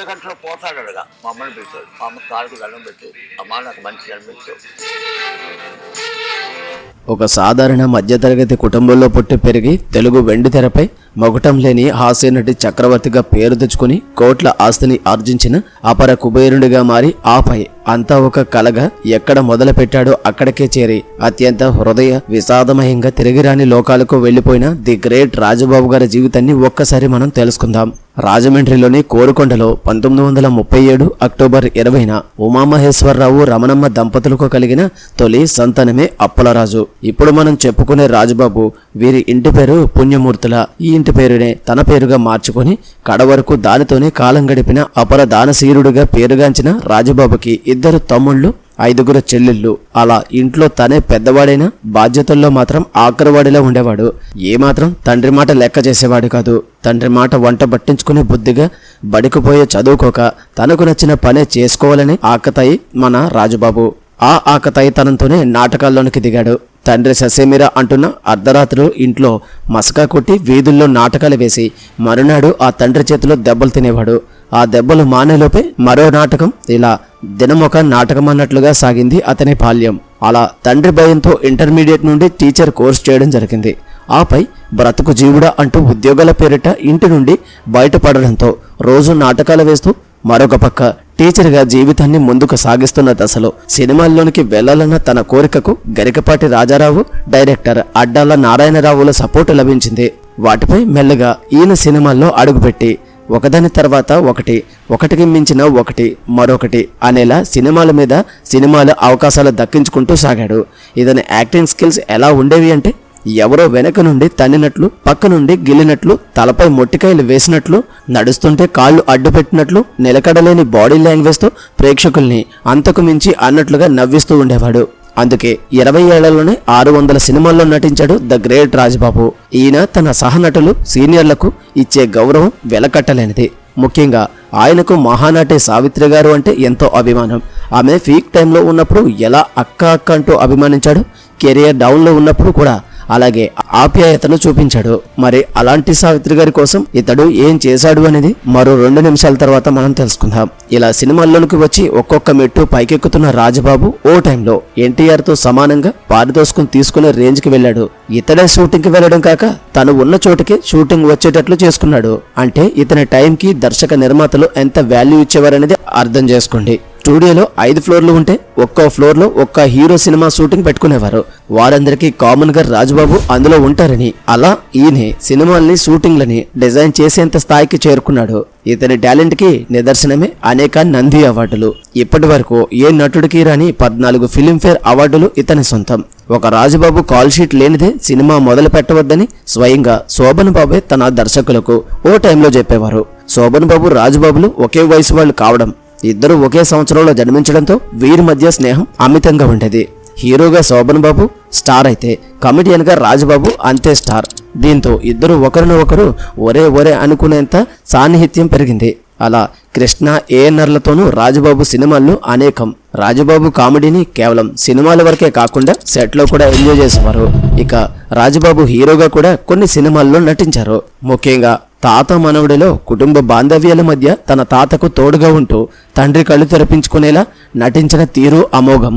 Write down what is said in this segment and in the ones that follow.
అరగంటలో పోతాడగా మా అమ్మని పిలిచాడు. మా అమ్మ కాళ్ళకి దండం పెట్టి, అమ్మ నాకు మంచి జన్మించావు. ఒక సాధారణ మధ్యతరగతి కుటుంబంలో పుట్టి పెరిగి తెలుగు వెండితెరపై మొగటం లేని హాస్యనటి చక్రవర్తిగా పేరు తెచ్చుకుని కోట్ల ఆస్తిని ఆర్జించిన అపర కుబేరుడిగా మారి ఆపై అంతా ఒక కలగా ఎక్కడ మొదలు పెట్టాడో అక్కడికే చేరి అత్యంత హృదయ విషాదమయంగా తిరిగిరాని లోకాలకు వెళ్లిపోయిన ది గ్రేట్ రాజబాబు గారి జీవితాన్ని ఒక్కసారి మనం తెలుసుకుందాం. రాజమండ్రిలోని కోరుకొండలో 1937 అక్టోబర్ 20న ఉమామహేశ్వరరావు రమణమ్మ దంపతులకు కలిగిన తొలి సంతానమే అప్పలరాజు. ఇప్పుడు మనం చెప్పుకునే రాజబాబు వీరి ఇంటి పేరు పుణ్యమూర్తుల. ఈ ఇంటి పేరునే తన పేరుగా మార్చుకుని కడవరకు దానితోనే కాలం గడిపిన అపర దానశీరుడిగా పేరుగాంచిన రాజబాబుకి 2 తమ్ముళ్ళు, 5 చెల్లెళ్ళు. అలా ఇంట్లో తనే పెద్దవాడైనా బాధ్యతల్లో మాత్రం ఆఖరివాడిలా ఉండేవాడు. ఏమాత్రం తండ్రి మాట లెక్క చేసేవాడు కాదు. తండ్రి మాట వంట పట్టించుకుని బుద్ధిగా బడికిపోయే చదువుకోక తనకు నచ్చిన పనే చేసుకోవాలని ఆకతాయి మన రాజుబాబు. ఆ ఆకతాయితనంతోనే నాటకాల్లోనికి దిగాడు. తండ్రి ససేమిరా అంటున్న అర్ధరాత్రులు ఇంట్లో మసకా కొట్టి వీధుల్లో నాటకాలు వేసి మరునాడు ఆ తండ్రి చేతిలో దెబ్బలు తినేవాడు. ఆ దెబ్బలు మానేలోపే మరో నాటకం, ఇలా దినమొక నాటకం అన్నట్లుగా సాగింది అతని బాల్యం. అలా తండ్రి భయంతో ఇంటర్మీడియట్ నుండి టీచర్ కోర్స్ చేయడం జరిగింది. ఆపై బ్రతుకు జీవుడా అంటూ ఉద్యోగాల పేరిట ఇంటి నుండి బయటపడడంతో రోజు నాటకాలు వేస్తూ మరొక పక్క టీచర్గా జీవితాన్ని ముందుకు సాగిస్తున్న దశలో సినిమాల్లోనికి వెళ్లాలన్న తన కోరికకు గరికపాటి రాజారావు, డైరెక్టర్ అడ్డాల నారాయణరావుల సపోర్టు లభించింది. వాటిపై మెల్లగా ఈయన సినిమాల్లో అడుగుపెట్టి ఒకదాని తర్వాత ఒకటికి మించిన మరొకటి అనేలా సినిమాల మీద సినిమాల అవకాశాలు దక్కించుకుంటూ సాగాడు. ఇతని యాక్టింగ్ స్కిల్స్ ఎలా ఉండేవి అంటే ఎవరో వెనక నుండి తన్నినట్లు, పక్క నుండి గిల్లినట్లు, తలపై మొట్టికాయలు వేసినట్లు, నడుస్తుంటే కాళ్ళు అడ్డుపెట్టినట్లు, నిలకడలేని బాడీ లాంగ్వేజ్తో ప్రేక్షకుల్ని అంతకు మించి అన్నట్లుగా నవ్విస్తూ ఉండేవాడు. అందుకే 20 ఏళ్లలోనే 600 సినిమాల్లో నటించాడు ద గ్రేట్ రాజబాబు. ఈయన తన సహనటులు, సీనియర్లకు ఇచ్చే గౌరవం వెలకట్టలేనిది. ముఖ్యంగా ఆయనకు మహానటి సావిత్రి గారు అంటే ఎంతో అభిమానం. ఆమె పీక్ టైంలో ఉన్నప్పుడు ఎలా అక్క అంటూ అభిమానించాడు, కెరియర్ డౌన్లో ఉన్నప్పుడు కూడా అలాగే ఆప్యాయతను చూపించాడు. మరి అలాంటి సావిత్రి గారి కోసం ఇతడు ఏం చేశాడు అనేది మరో 2 నిమిషాల తర్వాత మనం తెలుసుకుందాం. ఇలా సినిమాల్లోనికి వచ్చి ఒక్కొక్క మెట్టు పైకెక్కుతున్న రాజబాబు ఓ టైంలో ఎన్టీఆర్ తో సమానంగా పారితోసుకుని తీసుకునే రేంజ్ కి వెళ్ళాడు. ఇతడే షూటింగ్ కి వెళ్ళడం కాక తను ఉన్న చోటుకి షూటింగ్ వచ్చేటట్లు చేసుకున్నాడు. అంటే ఇతని టైంకి దర్శక నిర్మాతలు ఎంత వాల్యూ ఇచ్చేవారనేది అర్థం చేసుకోండి. స్టూడియోలో 5 ఫ్లోర్లు ఉంటే ఒక్కో ఫ్లోర్లో ఒక్క హీరో సినిమా షూటింగ్ పెట్టుకునేవారు. వారందరికీ కామన్ గా రాజబాబు అందులో ఉంటారని, అలా ఈయన సినిమాల్ని, షూటింగ్లని డిజైన్ చేసేంత స్థాయికి చేరుకున్నాడు. ఇతని టాలెంట్ కి నిదర్శనమే అనేక నంది అవార్డులు. ఇప్పటి వరకు ఏ నటుడికి రాని 14 ఫిలింఫేర్ అవార్డులు ఇతని సొంతం. ఒక రాజబాబు కాల్ షీట్ లేనిదే సినిమా మొదలు పెట్టవద్దని స్వయంగా శోభన్ బాబే తన దర్శకులకు ఓ టైంలో చెప్పేవారు. శోభన్ బాబు, రాజబాబులు ఒకే వయసు వాళ్ళు కావడం, ఇద్దరు ఒకే సంవత్సరంలో జన్మించడంతో వీరి మధ్య స్నేహం అమితంగా ఉండేది. హీరోగా శోభన్ బాబు స్టార్ అయితే కమెడియన్ గా రాజబాబు అంతే స్టార్. దీంతో ఇద్దరు ఒకరినొకరు ఒరే అనుకునేంత సాన్నిహిత్యం పెరిగింది. అలా కృష్ణ, ఏఎన్ఆర్లతోనూ రాజబాబు సినిమాల్లో అనేకం. రాజబాబు కామెడీని కేవలం సినిమాల వరకే కాకుండా సెట్లో కూడా ఎంజాయ్ చేసేవారు. ఇక రాజబాబు హీరోగా కూడా కొన్ని సినిమాల్లో నటించారు. ముఖ్యంగా తాత మనవడిలో కుటుంబ బాంధవ్యాల మధ్య తన తాతకు తోడుగా ఉంటూ తండ్రి కళ్ళు తెరపించుకునేలా నటించిన తీరు అమోఘం.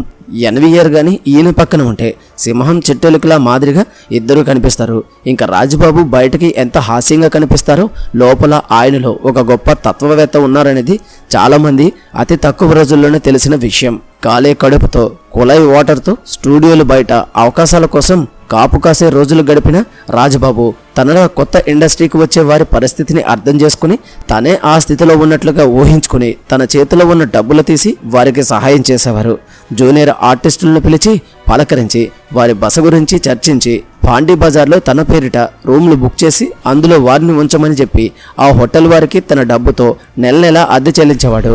ఎన్వీఆర్ గాని ఈయన పక్కన ఉంటే సింహం చిట్టెలుకలా మాదిరిగా ఇద్దరు కనిపిస్తారు. ఇంకా రాజబాబు బయటకి ఎంత హాస్యంగా కనిపిస్తారో లోపల ఆయనలో ఒక గొప్ప తత్వవేత్త ఉన్నారనేది చాలామంది అతి తక్కువ రోజుల్లోనే తెలిసిన విషయం. కాలే కడుపుతో కుళాయి వాటర్తో స్టూడియోలు బయట అవకాశాల కోసం కాపు కాసే రోజులు గడిపిన రాజబాబు తనలో కొత్త ఇండస్ట్రీకి వచ్చే వారి పరిస్థితిని అర్థం చేసుకుని తనే ఆ స్థితిలో ఉన్నట్లుగా ఊహించుకుని తన చేతిలో ఉన్న డబ్బులు తీసి వారికి సహాయం చేసేవారు. జూనియర్ ఆర్టిస్టులను పిలిచి పలకరించి వారి బస గురించి చర్చించి పాండీ బజార్లో తన పేరిట రూమ్లు బుక్ చేసి అందులో వారిని ఉంచమని చెప్పి ఆ హోటల్ వారికి తన డబ్బుతో నెల అద్దె చెల్లించేవాడు.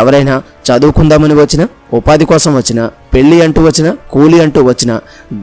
ఎవరైనా చదువుకుందామని వచ్చినా, ఉపాధి కోసం వచ్చినా, పెళ్లి అంటూ వచ్చినా, కూలి అంటూ వచ్చినా,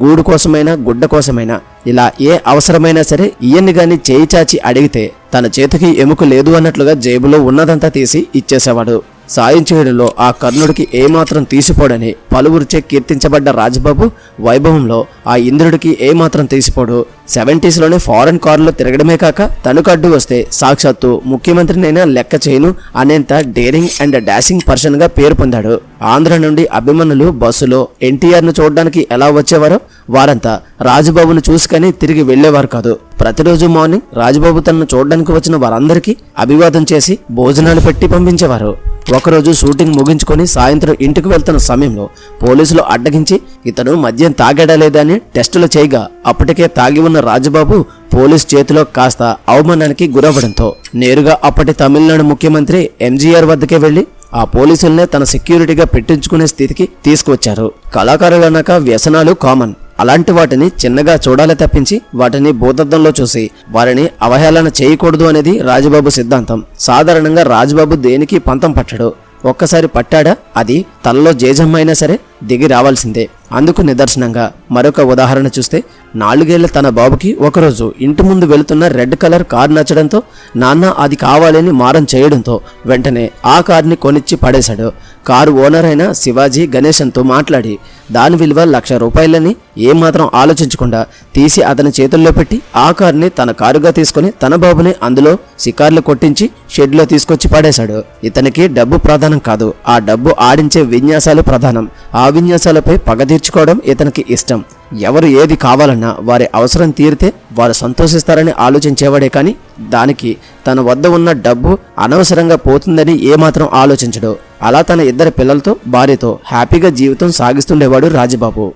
గూడు కోసమైనా, గుడ్డ కోసమైనా, ఇలా ఏ అవసరమైనా సరే ఈయన్ని గాని చేయి చాచి అడిగితే తన చేతికి ఎముక లేదు అన్నట్లుగా జేబులో ఉన్నదంతా తీసి ఇచ్చేసేవాడు. సాయం చేయడంలో ఆ కర్ణుడికి ఏమాత్రం తీసిపోడని పలువురిచే కీర్తించబడ్డ రాజబాబు వైభవంలో ఆ ఇంద్రుడికి ఏమాత్రం తీసిపోడు. 70sలోనే ఫారెన్ కారులో తిరగడమే కాక తనకు అడ్డు వస్తే సాక్షాత్తు ముఖ్యమంత్రినైనా లెక్క చేయను అనేంత డేరింగ్ అండ్ డాషింగ్ పర్సన్ గా పేరు పొందాడు. ఆంధ్ర నుండి అభిమానులు బస్సులో ఎన్టీఆర్ ను చూడడానికి ఎలా వచ్చేవారో వారంతా రాజబాబును చూసుకొని తిరిగి వెళ్లేవారు కాదు. ప్రతిరోజు మార్నింగ్ రాజబాబు తనను చూడడానికి వచ్చిన వారందరికీ అభివాదం చేసి భోజనాలు పెట్టి పంపించేవారు. ఒకరోజు షూటింగ్ ముగించుకొని సాయంత్రం ఇంటికి వెళ్తున్న సమయంలో పోలీసులు అడ్డగించి ఇతను మద్యం తాగాడా లేదా అని టెస్టులు చేయగా అప్పటికే తాగి ఉన్న రాజబాబు పోలీస్ చేతిలో కాస్త అవమానానికి గురవ్వడంతో నేరుగా అప్పటి తమిళనాడు ముఖ్యమంత్రి ఎంజీఆర్ వద్దకే వెళ్లి ఆ పోలీసుల్నే తన సెక్యూరిటీగా పెట్టించుకునే స్థితికి తీసుకువచ్చారు. కళాకారులన్నాక వ్యసనాలు కామన్. అలాంటి వాటిని చిన్నగా చూడాలి తప్పించి వాటిని భూతద్దంలో చూసి వారిని అవహేళన చేయకూడదు అనేది రాజబాబు సిద్ధాంతం. సాధారణంగా రాజబాబు దేనికి పంతం పట్టడు. ఒక్కసారి పట్టాడా అది తలలో జేజమ్మైనా సరే దిగి రావాల్సిందే. అందుకు నిదర్శనంగా మరొక ఉదాహరణ చూస్తే 4 ఏళ్ల తన బాబుకి ఒకరోజు ఇంటి ముందు వెళుతున్న రెడ్ కలర్ కార్ నచ్చడంతో నాన్న అది కావాలని మారం చేయడంతో వెంటనే ఆ కార్ని కొనిచ్చి పడేశాడు. కారు ఓనర్ అయిన శివాజీ గణేశన్తో మాట్లాడి దాని విలువ ₹1,00,000 ఏమాత్రం ఆలోచించకుండా తీసి అతని చేతుల్లో పెట్టి ఆ కార్ని తన కారుగా తీసుకుని తన బాబుని అందులో షికార్లు కొట్టించి షెడ్లో తీసుకొచ్చి పడేశాడు. ఇతనికి డబ్బు ప్రధానం కాదు, ఆ డబ్బు ఆడించే విన్యాసాలు ప్రధానం. ఆ విన్యాసాలపై పగ తీర్చుకోవడం ఇతనికి ఇష్టం. ఎవరు ఏది కావాలన్నా వారి అవసరం తీరితే వారు సంతోషిస్తారని ఆలోచించేవాడే కానీ దానికి తన వద్ద ఉన్న డబ్బు అనవసరంగా పోతుందని ఏమాత్రం ఆలోచించడు. అలా తన 2 పిల్లలతో భార్యతో హ్యాపీగా జీవితం సాగిస్తుండేవాడు రాజబాబు.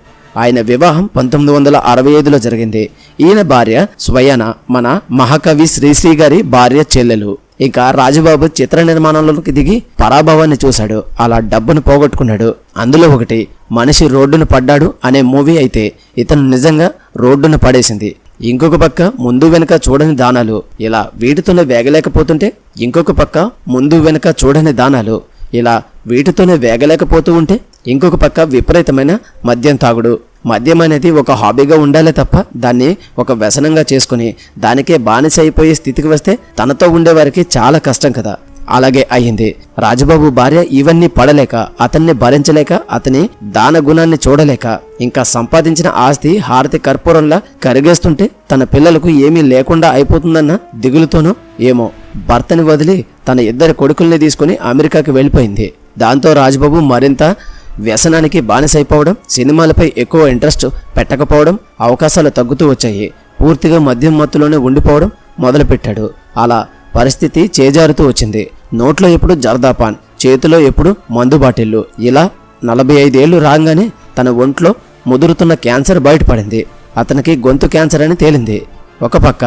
ఆయన వివాహం 1965లో జరిగింది. ఈయన భార్య స్వయాన మన మహాకవి శ్రీశ్రీ గారి భార్య చెల్లెలు. ఇక రాజబాబు చిత్ర నిర్మాణంలోకి దిగి పరాభవాన్ని చూశాడు. అలా డబ్బును పోగొట్టుకున్నాడు. అందులో ఒకటి మనిషి రోడ్డును పడ్డాడు అనే మూవీ అయితే ఇతను నిజంగా రోడ్డును పడేసింది. ఇంకొక పక్క ముందు వెనుక చూడని దానాలు, ఇలా వీటితోనే వేగలేకపోతుంటే ఇంకొక పక్క ముందు వెనుక చూడని దానాలు, ఇలా వీటితోనే వేగలేకపోతూ ఉంటే ఇంకొక పక్క విపరీతమైన మద్యం తాగుడు. మద్యం అనేది ఒక హాబీగా ఉండాలే తప్ప దాన్ని ఒక వ్యసనంగా చేసుకుని దానికే బానిస అయిపోయే స్థితికి వస్తే తనతో ఉండేవారికి చాలా కష్టం కదా. అలాగే అయ్యింది. రాజబాబు భార్య ఇవన్నీ పడలేక, అతన్ని భరించలేక, అతని దాన గుణాన్ని చూడలేక ఇంకా సంపాదించిన ఆస్తి హారతి కర్పూరంలా కరిగేస్తుంటే తన పిల్లలకు ఏమీ లేకుండా అయిపోతుందన్న దిగులుతోనో ఏమో భర్తని వదిలి తన 2 కొడుకుల్ని తీసుకుని అమెరికాకి వెళ్ళిపోయింది. దాంతో రాజబాబు మరింత వ్యసనానికి బానిసైపోవడం, సినిమాలపై ఎక్కువ ఇంట్రెస్ట్ పెట్టకపోవడం, అవకాశాలు తగ్గుతూ వచ్చాయి. పూర్తిగా మద్యం మత్తులోనే ఉండిపోవడం మొదలుపెట్టాడు. అలా పరిస్థితి చేజారుతూ వచ్చింది. నోట్లో ఎప్పుడు జర్దాపాన్, చేతిలో ఎప్పుడు మందు బాటిళ్ళు. ఇలా 45 ఏళ్లు రాగానే తన ఒంట్లో ముదురుతున్న క్యాన్సర్ బయటపడింది. అతనికి గొంతు క్యాన్సర్ అని తేలింది. ఒక పక్క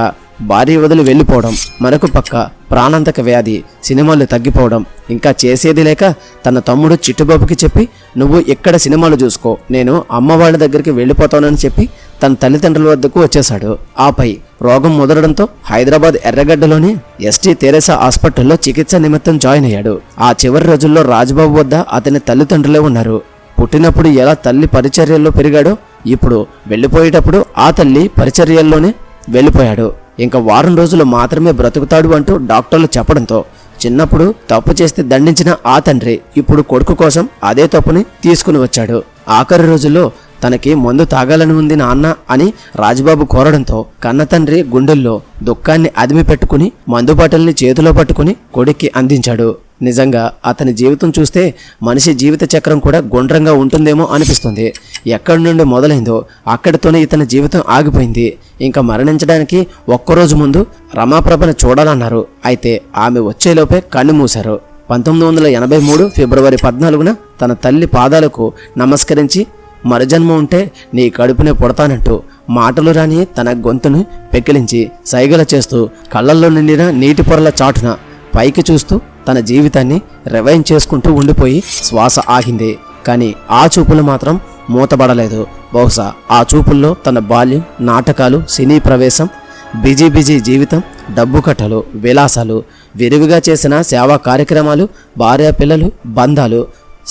భార్య వదిలి వెళ్ళిపోవడం, మరొక పక్క ప్రాణాంతక వ్యాధి, సినిమాలు తగ్గిపోవడం. ఇంకా చేసేది లేక తన తమ్ముడు చిట్టుబాబుకి చెప్పి నువ్వు ఇక్కడ సినిమాలు చూసుకో, నేను అమ్మ వాళ్ళ దగ్గరికి వెళ్ళిపోతానని చెప్పి తన తల్లిదండ్రుల వద్దకు వచ్చేశాడు. ఆపై రోగం ముదరడంతో హైదరాబాద్ ఎర్రగడ్డలోని ఎస్టీ తెరేసా హాస్పిటల్లో చికిత్స నిమిత్తం జాయిన్ అయ్యాడు. ఆ చివరి రోజుల్లో రాజబాబు వద్ద అతని తల్లిదండ్రులే ఉన్నారు. పుట్టినప్పుడు ఎలా తల్లి పరిచర్యల్లో పెరిగాడో ఇప్పుడు వెళ్ళిపోయేటప్పుడు ఆ తల్లి పరిచర్యల్లోనే వెళ్ళిపోయాడు. ఇంకా వారం రోజులు మాత్రమే బ్రతుకుతాడు అంటూ డాక్టర్లు చెప్పడంతో చిన్నప్పుడు తప్పు చేస్తే దండించిన ఆ తండ్రి ఇప్పుడు కొడుకు కోసం అదే తప్పుని తీసుకుని వచ్చాడు. ఆఖరి రోజుల్లో తనకి మందు తాగాలని ఉంది నాన్న అని రాజబాబు కోరడంతో కన్న తండ్రి గుండెల్లో దుఃఖాన్ని అదిమి పెట్టుకుని మందు బాటల్ని చేతిలో పట్టుకుని కొడుక్కి అందించాడు. నిజంగా అతని జీవితం చూస్తే మనిషి జీవిత చక్రం కూడా గుండ్రంగా ఉంటుందేమో అనిపిస్తుంది. ఎక్కడి నుండి మొదలైందో అక్కడితోనే ఇతని జీవితం ఆగిపోయింది. ఇంకా మరణించడానికి ఒక్కరోజు ముందు రమాప్రభను చూడాలన్నారు. అయితే ఆమె వచ్చేలోపే కన్ను మూశారు. 1983 ఫిబ్రవరి 14న తన తల్లి పాదాలకు నమస్కరించి మరుజన్మ ఉంటే నీ కడుపునే పుడతానంటూ మాటలు రాని తన గొంతును పెకిలించి సైగల చేస్తూ కళ్ళల్లో నిండిన నీటి పొరల చాటున పైకి చూస్తూ తన జీవితాన్ని రివైండ్ చేసుకుంటూ ఉండిపోయి శ్వాస ఆగింది. కానీ ఆ చూపులు మాత్రం మూతబడలేదు. బహుశా ఆ చూపుల్లో తన బాల్యం, నాటకాలు, సినీ ప్రవేశం, బిజీ జీవితం, డబ్బు కట్టలు, విలాసాలు, విరివిగా చేసిన సేవా కార్యక్రమాలు, భార్య పిల్లలు, బంధాలు,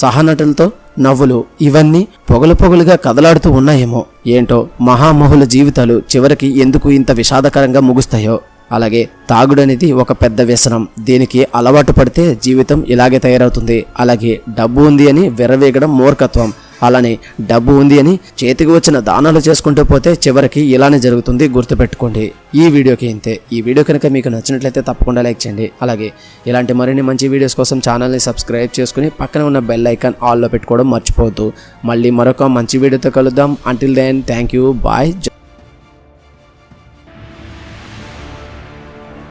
సహనటులతో నవ్వులు ఇవన్నీ పొగలుగా కదలాడుతూ ఉన్నాయేమో. ఏంటో మహామహుల జీవితాలు చివరికి ఎందుకు ఇంత విషాదకరంగా ముగుస్తాయో. అలాగే తాగుడనేది ఒక పెద్ద వ్యసనం. దీనికి అలవాటు పడితే జీవితం ఇలాగే తయారవుతుంది. అలాగే డబ్బు ఉంది అని విర్రవీగడం మూర్ఖత్వం. అలానే డబ్బు ఉంది అని చేతికి వచ్చిన దానాలు చేసుకుంటూ పోతే చివరికి ఇలానే జరుగుతుంది, గుర్తుపెట్టుకోండి. ఈ వీడియోకి ఇంతే. ఈ వీడియో కనుక మీకు నచ్చినట్లయితే తప్పకుండా లైక్ చేయండి. అలాగే ఇలాంటి మరిన్ని మంచి వీడియోస్ కోసం ఛానల్ని సబ్స్క్రైబ్ చేసుకుని పక్కన ఉన్న బెల్ ఐకాన్ ఆల్లో పెట్టుకోవడం మర్చిపోవద్దు. మళ్ళీ మరొక మంచి వీడియోతో కలుద్దాం. Until then thank you, bye.